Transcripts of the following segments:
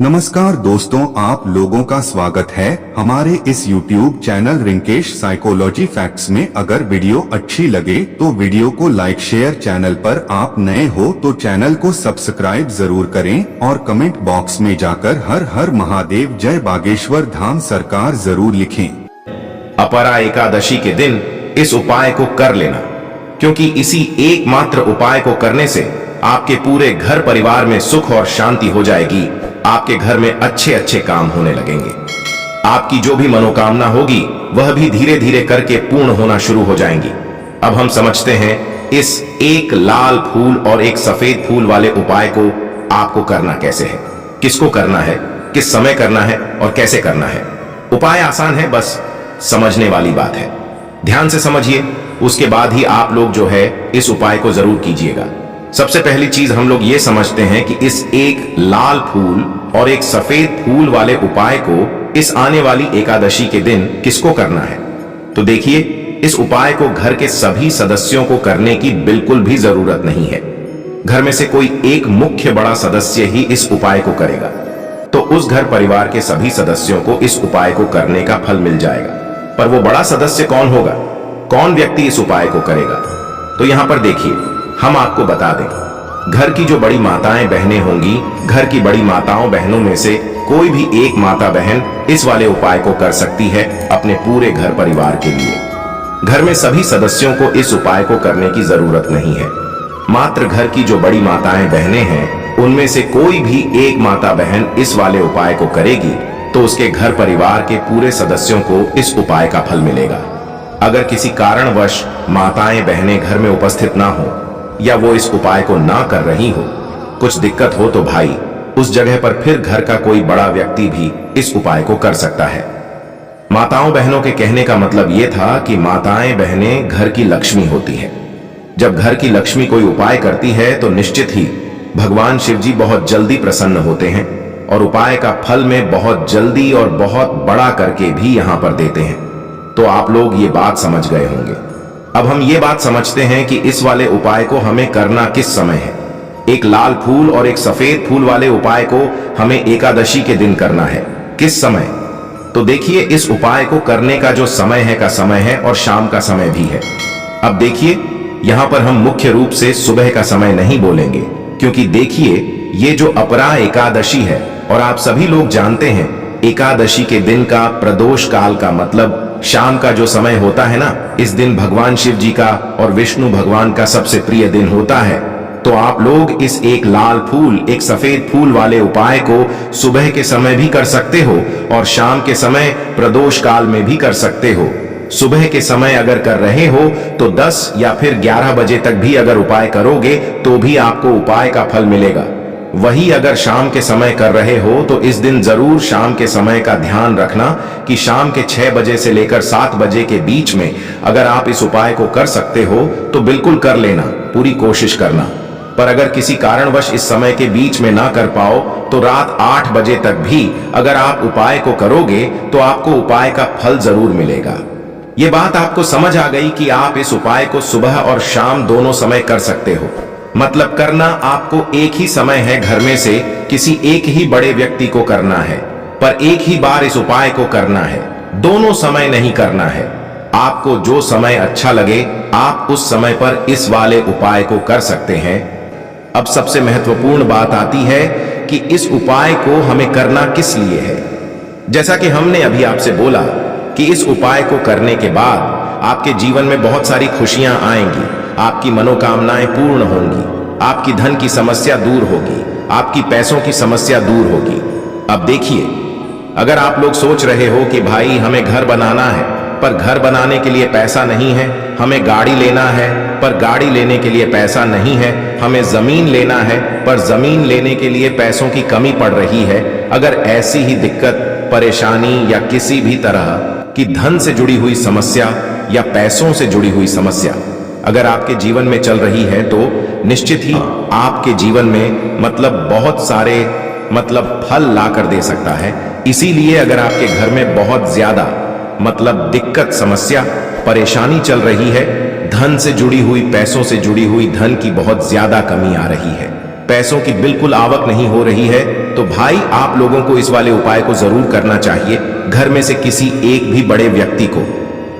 नमस्कार दोस्तों, आप लोगों का स्वागत है हमारे इस YouTube channel Rinkesh psychology facts में। अगर वीडियो अच्छी लगे तो वीडियो को लाइक शेयर, चैनल पर आप नए हो तो चैनल को सब्सक्राइब जरूर करें और कमेंट बॉक्स में जाकर हर हर महादेव जय बागेश्वर धाम सरकार जरूर लिखें। अपरा एकादशी के दिन इस उपाय को कर लेना, क्योंकि इसी एकमात्र उपाय को करने से आपके पूरे घर परिवार में सुख और शांति हो जाएगी। आपके घर में अच्छे अच्छे काम होने लगेंगे। आपकी जो भी मनोकामना होगी वह भी धीरे धीरे करके पूर्ण होना शुरू हो जाएंगी। अब हम समझते हैं इस एक लाल फूल और एक सफेद फूल वाले उपाय को आपको करना कैसे है, किसको करना है, किस समय करना है और कैसे करना है। उपाय आसान है, बस समझने वाली बात है। ध्यान से समझिए, उसके बाद ही आप लोग जो है इस उपाय को जरूर कीजिएगा। सबसे पहली चीज हम लोग ये समझते हैं कि इस एक लाल फूल और एक सफेद फूल वाले उपाय को इस आने वाली एकादशी के दिन किसको करना है। तो देखिए, इस उपाय को घर के सभी सदस्यों को करने की बिल्कुल भी जरूरत नहीं है। घर में से कोई एक मुख्य बड़ा सदस्य ही इस उपाय को करेगा तो उस घर परिवार के सभी सदस्यों को इस उपाय को करने का फल मिल जाएगा। पर वो बड़ा सदस्य कौन होगा, कौन व्यक्ति इस उपाय को करेगा, तो यहां पर देखिए, हम आपको बता दें, घर की जो बड़ी माताएं बहनें होंगी, घर की बड़ी माताओं बहनों में से कोई भी एक माता बहन इस वाले उपाय को कर सकती है अपने पूरे घर परिवार के लिए। घर में सभी सदस्यों को इस उपाय को करने की जरूरत नहीं है। मात्र घर की जो बड़ी माताएं बहनें हैं उनमें से कोई भी एक माता बहन इस वाले उपाय को करेगी तो उसके घर परिवार के पूरे सदस्यों को इस उपाय का फल मिलेगा। अगर किसी कारणवश माताएं बहनें घर में उपस्थित ना हो या वो इस उपाय को ना कर रही हो, कुछ दिक्कत हो, तो भाई उस जगह पर फिर घर का कोई बड़ा व्यक्ति भी इस उपाय को कर सकता है। माताओं बहनों के कहने का मतलब ये था कि माताएं बहनें घर की लक्ष्मी होती हैं। जब घर की लक्ष्मी कोई उपाय करती है तो निश्चित ही भगवान शिव जी बहुत जल्दी प्रसन्न होते हैं और उपाय का फल में बहुत जल्दी और बहुत बड़ा करके भी यहां पर देते हैं। तो आप लोग ये बात समझ गए होंगे। अब हम ये बात समझते हैं कि इस वाले उपाय को हमें करना किस समय है। एक लाल फूल और एक सफेद फूल वाले उपाय को हमें एकादशी के दिन करना है। किस समय? तो देखिए, इस उपाय को करने का जो समय है का समय है और शाम का समय भी है। अब देखिए, यहां पर हम मुख्य रूप से सुबह का समय नहीं बोलेंगे, क्योंकि देखिए, ये जो अपरा एकादशी है और आप सभी लोग जानते हैं एकादशी के दिन का प्रदोष काल का मतलब शाम का जो समय होता है ना, इस दिन भगवान शिव जी का और विष्णु भगवान का सबसे प्रिय दिन होता है। तो आप लोग इस एक लाल फूल एक सफेद फूल वाले उपाय को सुबह के समय भी कर सकते हो और शाम के समय प्रदोष काल में भी कर सकते हो। सुबह के समय अगर कर रहे हो तो 10 या फिर 11 बजे तक भी अगर उपाय करोगे तो भी आपको उपाय का फल मिलेगा। वही अगर शाम के समय कर रहे हो तो इस दिन जरूर शाम के समय का ध्यान रखना कि शाम के 6 बजे से लेकर 7 बजे के बीच में अगर आप इस उपाय को कर सकते हो तो बिल्कुल कर लेना, पूरी कोशिश करना। पर अगर किसी कारणवश इस समय के बीच में ना कर पाओ तो रात 8 बजे तक भी अगर आप उपाय को करोगे तो आपको उपाय का फल जरूर मिलेगा। ये बात आपको समझ आ गई कि आप इस उपाय को सुबह और शाम दोनों समय कर सकते हो। मतलब करना आपको एक ही समय है, घर में से किसी एक ही बड़े व्यक्ति को करना है, पर एक ही बार इस उपाय को करना है, दोनों समय नहीं करना है। आपको जो समय अच्छा लगे आप उस समय पर इस वाले उपाय को कर सकते हैं। अब सबसे महत्वपूर्ण बात आती है कि इस उपाय को हमें करना किस लिए है। जैसा कि हमने अभी आपसे बोला कि इस उपाय को करने के बाद आपके जीवन में बहुत सारी खुशियां आएंगी, आपकी मनोकामनाएं पूर्ण होंगी, आपकी धन की समस्या दूर होगी, आपकी पैसों की समस्या दूर होगी। अब देखिए, अगर आप लोग सोच रहे हो कि भाई हमें घर बनाना है पर घर बनाने के लिए पैसा नहीं है, हमें गाड़ी लेना है पर गाड़ी लेने के लिए पैसा नहीं है, हमें जमीन लेना है पर जमीन लेने के लिए पैसों की कमी पड़ रही है, अगर ऐसी ही दिक्कत, परेशानी या किसी भी तरह की धन से जुड़ी हुई समस्या या पैसों से जुड़ी हुई समस्या अगर आपके जीवन में चल रही है तो निश्चित ही आपके जीवन में बहुत सारे फल ला कर दे सकता है। इसीलिए अगर आपके घर में बहुत ज्यादा दिक्कत, समस्या, परेशानी चल रही है, धन से जुड़ी हुई, पैसों से जुड़ी हुई धन की बहुत ज्यादा कमी आ रही है, पैसों की बिल्कुल आवक नहीं हो रही है, तो भाई आप लोगों को इस वाले उपाय को जरूर करना चाहिए, घर में से किसी एक भी बड़े व्यक्ति को।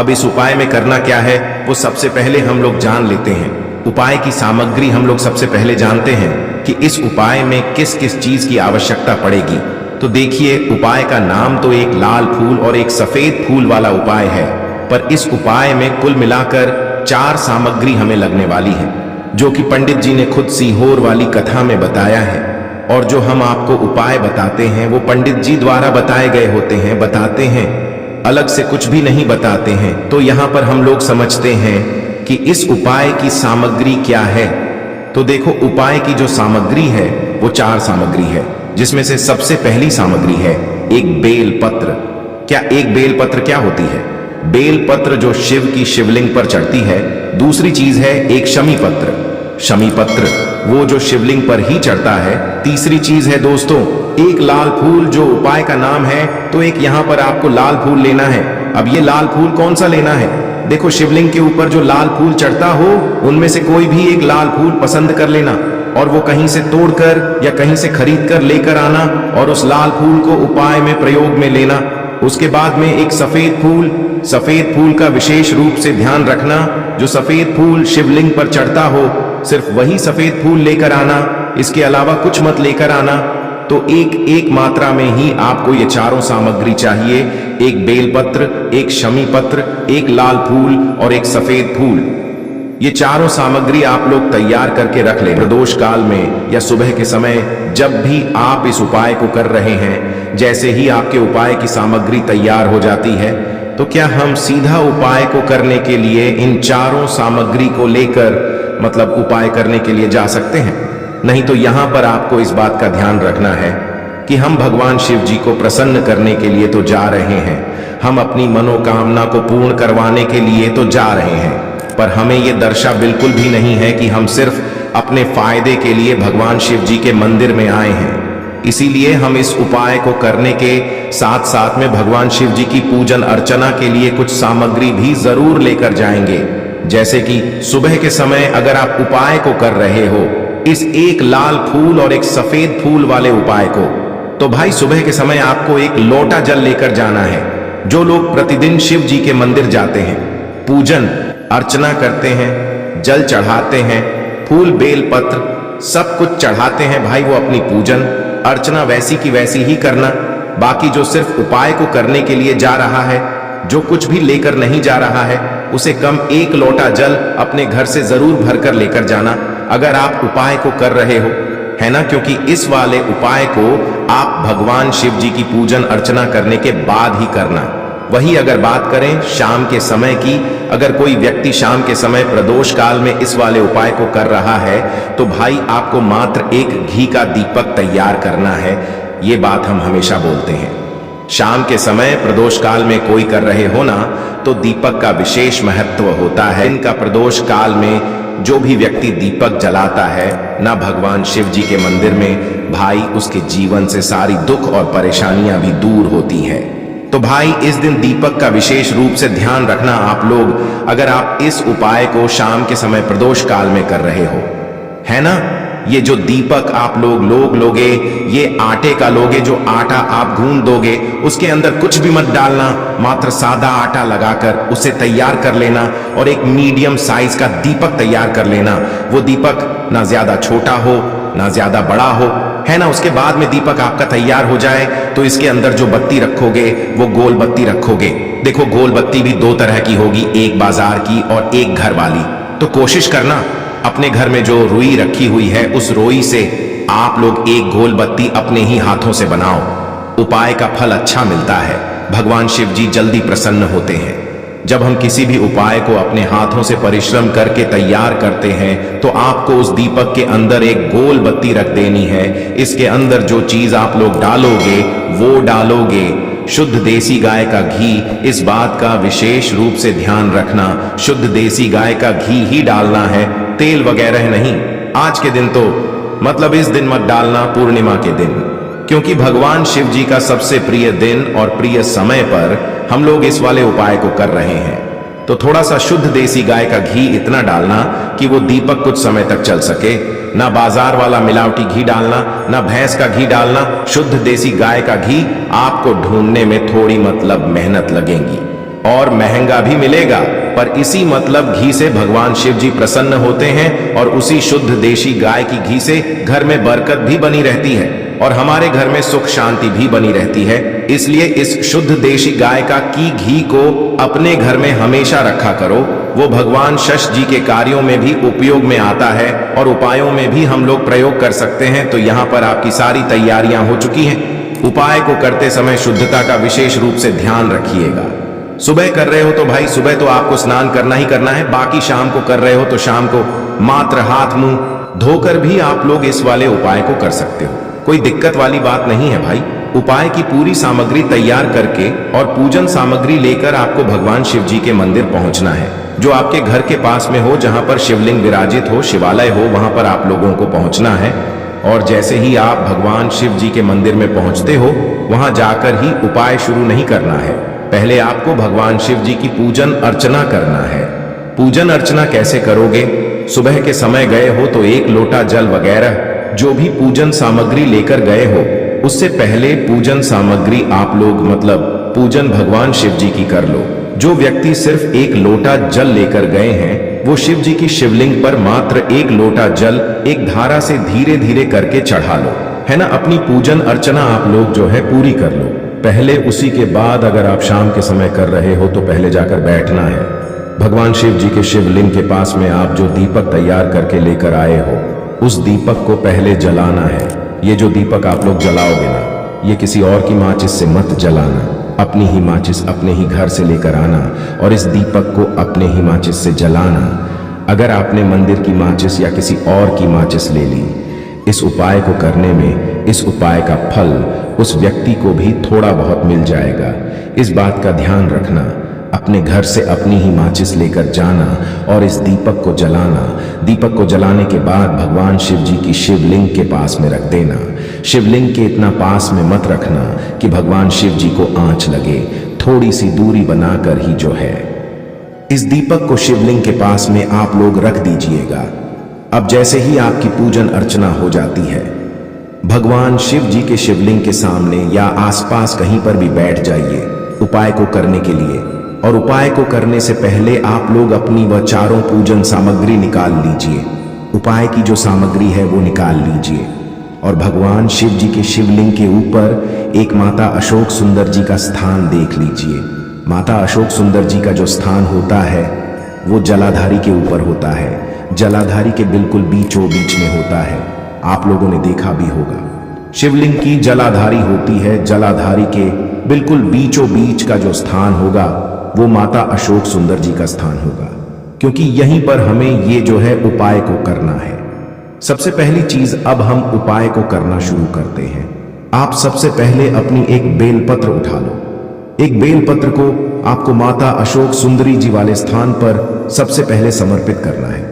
अब इस उपाय में करना क्या है वो सबसे पहले हम लोग जान लेते हैं। उपाय की सामग्री हम लोग सबसे पहले जानते हैं कि इस उपाय में किस किस चीज की आवश्यकता पड़ेगी। तो देखिए, उपाय का नाम तो एक लाल फूल और एक सफेद फूल वाला उपाय है, पर इस उपाय में कुल मिलाकर 4 सामग्री हमें लगने वाली है, जो कि पंडित जी ने खुद सीहोर वाली कथा में बताया है। और जो हम आपको उपाय बताते हैं वो पंडित जी द्वारा बताए गए होते हैं, बताते हैं, अलग से कुछ भी नहीं बताते हैं। तो यहाँ पर हम लोग समझते हैं कि इस उपाय की सामग्री क्या है। तो देखो, उपाय की जो सामग्री है वो 4 सामग्री है, जिसमें से सबसे पहली सामग्री है एक बेल पत्र। क्या एक बेल पत्र क्या होती है? बेल पत्र जो शिव की शिवलिंग पर चढ़ती है। दूसरी चीज है एक शमी पत्र। शमी पत्र वो जो शिवलिंग पर ही चढ़ता है। तीसरी चीज है दोस्तों एक लाल फूल, जो उपाय का नाम है। तो एक यहाँ पर आपको लाल फूल लेना है। अब ये लाल फूल कौन सा लेना है? देखो, शिवलिंग के ऊपर जो लाल फूल चढ़ता हो उनमें से कोई भी एक लाल फूल पसंद कर लेना, और वो कहीं से तोड़कर या कहीं से खरीद कर लेकर आना और उस लाल फूल को उपाय में प्रयोग में लेना। उसके बाद में एक सफेद फूल का विशेष रूप से ध्यान रखना। जो सफेद फूल शिवलिंग पर चढ़ता हो सिर्फ वही सफेद फूल लेकर आना, इसके अलावा कुछ मत लेकर आना। तो एक मात्रा में ही आपको ये 4 सामग्री चाहिए, एक बेलपत्र, एक शमी पत्र, एक लाल फूल और एक सफेद फूल। ये 4 सामग्री आप लोग तैयार करके रख लें। प्रदोष काल में या सुबह के समय जब भी आप इस उपाय को कर रहे हैं, जैसे ही आपके उपाय की सामग्री तैयार हो जाती है, तो क्या हम सीधा उपाय को करने के लिए इन 4 सामग्री को लेकर मतलब उपाय करने के लिए जा सकते हैं? नहीं, तो यहां पर आपको इस बात का ध्यान रखना है कि हम भगवान शिव जी को प्रसन्न करने के लिए तो जा रहे हैं, हम अपनी मनोकामना को पूर्ण करवाने के लिए तो जा रहे हैं, पर हमें यह दर्शा बिल्कुल भी नहीं है कि हम सिर्फ अपने फायदे के लिए भगवान शिव जी के मंदिर में आए हैं। इसीलिए हम इस उपाय को करने के साथ साथ में भगवान शिव जी की पूजन अर्चना के लिए कुछ सामग्री भी जरूर लेकर जाएंगे। जैसे कि सुबह के समय अगर आप उपाय को कर रहे हो, इस एक लाल फूल और एक सफेद फूल वाले उपाय को, तो भाई सुबह के समय आपको एक लोटा जल लेकर जाना है। जो लोग प्रतिदिन शिव जी के मंदिर जाते हैं, पूजन अर्चना करते हैं, जल चढ़ाते हैं, फूल बेल पत्र सब कुछ चढ़ाते हैं, भाई वो अपनी पूजन अर्चना वैसी की वैसी ही करना। बाकी जो सिर्फ उपाय को करने के लिए जा रहा है, जो कुछ भी लेकर नहीं जा रहा है, उसे कम 1 लोटा जल अपने घर से जरूर भरकर लेकर जाना, अगर आप उपाय को कर रहे हो, है ना। क्योंकि इस वाले उपाय को आप भगवान शिव जी की पूजन अर्चना करने के बाद ही करना। वही अगर बात करें शाम के समय की, अगर कोई व्यक्ति शाम के समय प्रदोष काल में इस वाले उपाय को कर रहा है, तो भाई आपको मात्र एक घी का दीपक तैयार करना है। ये बात हम हमेशा बोलते हैं। शाम के समय प्रदोष काल में कोई कर रहे हो ना, तो दीपक का विशेष महत्व होता है। इनका प्रदोष काल में जो भी व्यक्ति दीपक जलाता है ना भगवान शिव जी के मंदिर में, भाई उसके जीवन से सारी दुख और परेशानियां भी दूर होती है। तो भाई इस दिन दीपक का विशेष रूप से ध्यान रखना आप लोग, अगर आप इस उपाय को शाम के समय प्रदोष काल में कर रहे हो, है ना। ये जो दीपक आप लोग लोगे, ये आटे का लोगे। जो आटा आप गूंद दोगे उसके अंदर कुछ भी मत डालना, मात्र सादा आटा लगाकर उसे तैयार कर लेना और एक मीडियम साइज का दीपक तैयार कर लेना। वो दीपक ना ज्यादा छोटा हो ना ज्यादा बड़ा हो, है ना। उसके बाद में दीपक आपका तैयार हो जाए तो इसके अंदर जो बत्ती रखोगे वो गोल बत्ती रखोगे। देखो, गोल बत्ती भी 2 तरह की होगी, एक बाजार की और एक घर वाली। तो कोशिश करना अपने घर में जो रुई रखी हुई है उस रुई से आप लोग एक गोल बत्ती अपने ही हाथों से बनाओ। उपाय का फल अच्छा मिलता है, भगवान शिव जी जल्दी प्रसन्न होते हैं। जब हम किसी भी उपाय को अपने हाथों से परिश्रम करके तैयार करते हैं, तो आपको उस दीपक के अंदर एक गोल बत्ती रख देनी है। इसके अंदर जो चीज आप लोग डालोगे वो डालोगे शुद्ध देसी गाय का घी। इस बात का विशेष रूप से ध्यान रखना, शुद्ध देसी गाय का घी ही डालना है, तेल वगैरह नहीं। आज के दिन तो मतलब इस दिन मत डालना, पूर्णिमा के दिन, क्योंकि भगवान शिव जी का सबसे प्रिय दिन और प्रिय समय पर हम लोग इस वाले उपाय को कर रहे हैं। तो थोड़ा सा शुद्ध देसी गाय का घी इतना डालना कि वो दीपक कुछ समय तक चल सके। ना बाजार वाला मिलावटी घी डालना, ना भैंस का घी डालना, शुद्ध देसी गाय का घी आपको ढूंढने में थोड़ी मतलब मेहनत लगेगी और महंगा भी मिलेगा, पर इसी मतलब घी से भगवान शिव जी प्रसन्न होते हैं और उसी शुद्ध देशी गाय की घी से घर में बरकत भी बनी रहती है और हमारे घर में सुख शांति भी बनी रहती है। इसलिए इस शुद्ध देशी गाय का घी को अपने घर में हमेशा रखा करो। वो भगवान शश जी के कार्यों में भी उपयोग में आता है और उपायों में भी हम लोग प्रयोग कर सकते हैं। तो यहाँ पर आपकी सारी तैयारियां हो चुकी हैं। उपाय को करते समय शुद्धता का विशेष रूप से ध्यान रखिएगा। सुबह कर रहे हो तो भाई सुबह तो आपको स्नान करना ही करना है, बाकी शाम को कर रहे हो तो शाम को मात्र हाथ मुंह धोकर भी आप लोग इस वाले उपाय को कर सकते हो। कोई दिक्कत वाली बात नहीं है भाई। उपाय की पूरी सामग्री तैयार करके और पूजन सामग्री लेकर आपको भगवान शिव जी के मंदिर पहुंचना है, जो आपके घर के पास में हो, जहां पर शिवलिंग विराजित हो, शिवालय हो, वहां पर आप लोगों को पहुंचना है। और जैसे ही आप भगवान शिव जी के मंदिर में पहुंचते हो, वहां जाकर ही उपाय शुरू नहीं करना है। पहले आपको भगवान शिव जी की पूजन अर्चना करना है। पूजन अर्चना कैसे करोगे? सुबह के समय गए हो तो 1 लोटा जल वगैरह जो भी पूजन सामग्री लेकर गए हो, उससे पहले पूजन सामग्री आप लोग मतलब पूजन भगवान शिव जी की कर लो। जो व्यक्ति सिर्फ 1 लोटा जल लेकर गए हैं, वो शिव जी की शिवलिंग पर मात्र 1 लोटा जल एक धारा से धीरे धीरे करके चढ़ा लो, है ना। अपनी पूजन अर्चना आप लोग जो है पूरी कर लो पहले। उसी के बाद अगर आप शाम के समय कर रहे हो तो पहले जाकर बैठना है। भगवान शिव जी के शिवलिंग के पास में आप जो दीपक तैयार करके लेकर आए हो, उस दीपक को पहले जलाना है। ये जो दीपक आप लोग जलाओगे ना, ये किसी और की माचिस से मत जलाना। अपनी ही माचिस अपने ही घर से लेकर आना और इस दीपक को अपने ही माचिस से जलाना। अगर आपने मंदिर की माचिस या किसी और की माचिस ले ली, इस उपाय को करने में इस उपाय का फल उस व्यक्ति को भी थोड़ा बहुत मिल जाएगा। इस बात का ध्यान रखना। अपने घर से अपनी ही माचिस लेकर जाना और इस दीपक को जलाना। दीपक को जलाने के बाद भगवान शिव जी की शिवलिंग के पास में रख देना। शिवलिंग के इतना पास में मत रखना कि भगवान शिव जी को आंच लगे। थोड़ी सी दूरी बनाकर ही जो है इस दीपक को शिवलिंग के पास में आप लोग रख दीजिएगा। अब जैसे ही आपकी पूजन अर्चना हो जाती है, भगवान शिव जी के शिवलिंग के सामने या आसपास कहीं पर भी बैठ जाइए उपाय को करने के लिए। और उपाय को करने से पहले आप लोग अपनी वह चारों पूजन सामग्री निकाल लीजिए। उपाय की जो सामग्री है वो निकाल लीजिए और भगवान शिव जी के शिवलिंग के ऊपर एक माता अशोक सुंदर जी का स्थान देख लीजिए। माता अशोक सुंदर जी का जो स्थान होता है वो जलाधारी के ऊपर होता है। जलाधारी के बिल्कुल बीचों बीच में होता है। आप लोगों ने देखा भी होगा, शिवलिंग की जलाधारी होती है। जलाधारी के बिल्कुल बीचों बीच का जो स्थान होगा वो माता अशोक सुंदर जी का स्थान होगा, क्योंकि यहीं पर हमें ये जो है उपाय को करना है। सबसे पहली चीज, अब हम उपाय को करना शुरू करते हैं। आप सबसे पहले अपनी एक बेलपत्र उठा लो। एक बेलपत्र को आपको माता अशोक सुंदरी जी वाले स्थान पर सबसे पहले समर्पित करना है।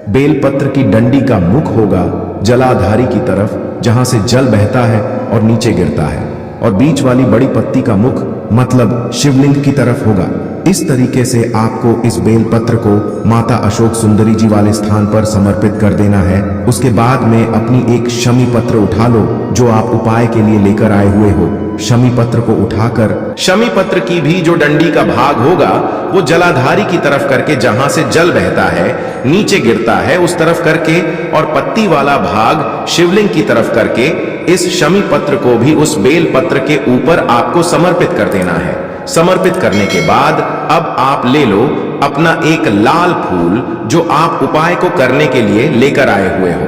बेलपत्र की डंडी का मुख होगा जलाधारी की तरफ, जहां से जल बहता है और नीचे गिरता है, और बीच वाली बड़ी पत्ती का मुख मतलब शिवलिंग की तरफ होगा। इस तरीके से आपको इस बेलपत्र को माता अशोक सुंदरी जी वाले स्थान पर समर्पित कर देना है। उसके बाद में अपनी एक शमी पत्र उठा लो जो आप उपाय के लिए लेकर आए हुए हो। शमी पत्र को उठाकर शमी पत्र की भी जो डंडी का भाग होगा वो जलाधारी की तरफ करके, जहां से जल बहता है नीचे गिरता है उस तरफ करके, और पत्ती वाला भाग शिवलिंग की तरफ करके इस शमी पत्र को भी उस बेल पत्र के ऊपर आपको समर्पित कर देना है। समर्पित करने के बाद अब आप ले लो अपना एक लाल फूल जो आप उपाय को करने के लिए लेकर आए हुए हो।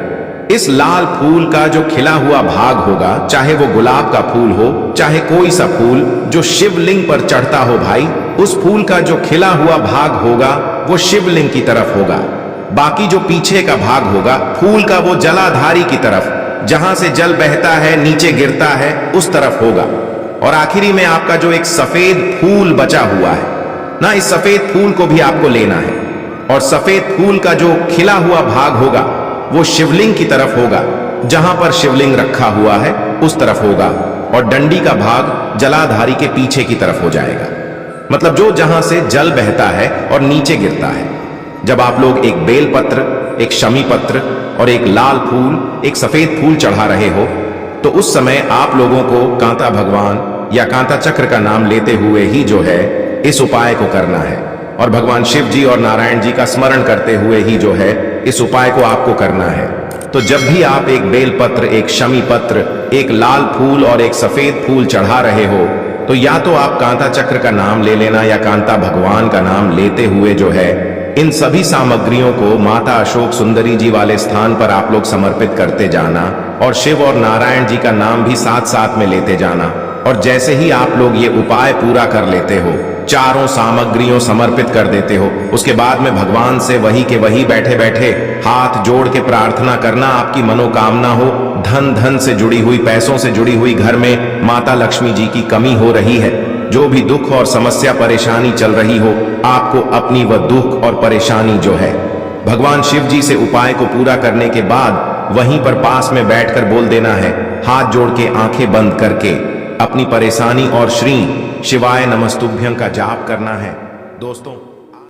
इस लाल फूल का जो खिला हुआ भाग होगा, चाहे वो गुलाब का फूल हो, चाहे कोई सा फूल जो शिवलिंग पर चढ़ता हो भाई, उस फूल का जो खिला हुआ भाग होगा वो शिवलिंग की तरफ होगा। बाकी जो पीछे का भाग होगा फूल का वो जलाधारी की तरफ, जहां से जल बहता है नीचे गिरता है उस तरफ होगा। और आखिरी में आपका जो एक सफेद फूल बचा हुआ है ना, इस सफेद फूल को भी आपको लेना है। और सफेद फूल का जो खिला हुआ भाग होगा वो शिवलिंग की तरफ होगा, जहां पर शिवलिंग रखा हुआ है उस तरफ होगा, और डंडी का भाग जलाधारी के पीछे की तरफ हो जाएगा, मतलब जो जहां से जल बहता है और नीचे गिरता है। जब आप लोग एक बेल पत्र, एक शमी पत्र और एक लाल फूल एक सफेद फूल चढ़ा रहे हो, तो उस समय आप लोगों को कांता भगवान या कांता चक्र का नाम लेते हुए ही जो है इस उपाय को करना है, और भगवान शिव जी और नारायण जी का स्मरण करते हुए ही जो है इस उपाय को आपको करना है। तो जब भी आप एक बेलपत्र, एक शमी पत्र, एक लाल फूल और एक सफेद फूल चढ़ा रहे हो, तो या तो आप कांता चक्र का नाम ले लेना या कांता भगवान का नाम लेते हुए जो है इन सभी सामग्रियों को माता अशोक सुंदरी जी वाले स्थान पर आप लोग समर्पित करते जाना, और शिव और नारायण जी का नाम भी साथ साथ में लेते जाना। और जैसे ही आप लोग ये उपाय पूरा कर लेते हो, चारों सामग्रियों समर्पित कर देते हो, उसके बाद में भगवान से वही के वही बैठे बैठे हाथ जोड़ के प्रार्थना करना, आपकी मनोकामना हो, धन से जुड़ी हुई, पैसों से जुड़ी हुई, घर में माता लक्ष्मी जी की कमी हो रही है, जो भी दुख और समस्या परेशानी चल रही हो, आपको अपनी वह दुख और परेशानी जो है भगवान शिव जी से उपाय को पूरा करने के बाद वहीं पर पास में बैठकर बोल देना है, हाथ जोड़ के आंखें बंद करके अपनी परेशानी और श्री शिवाय नमस्तुभ्यं का जाप करना है। दोस्तों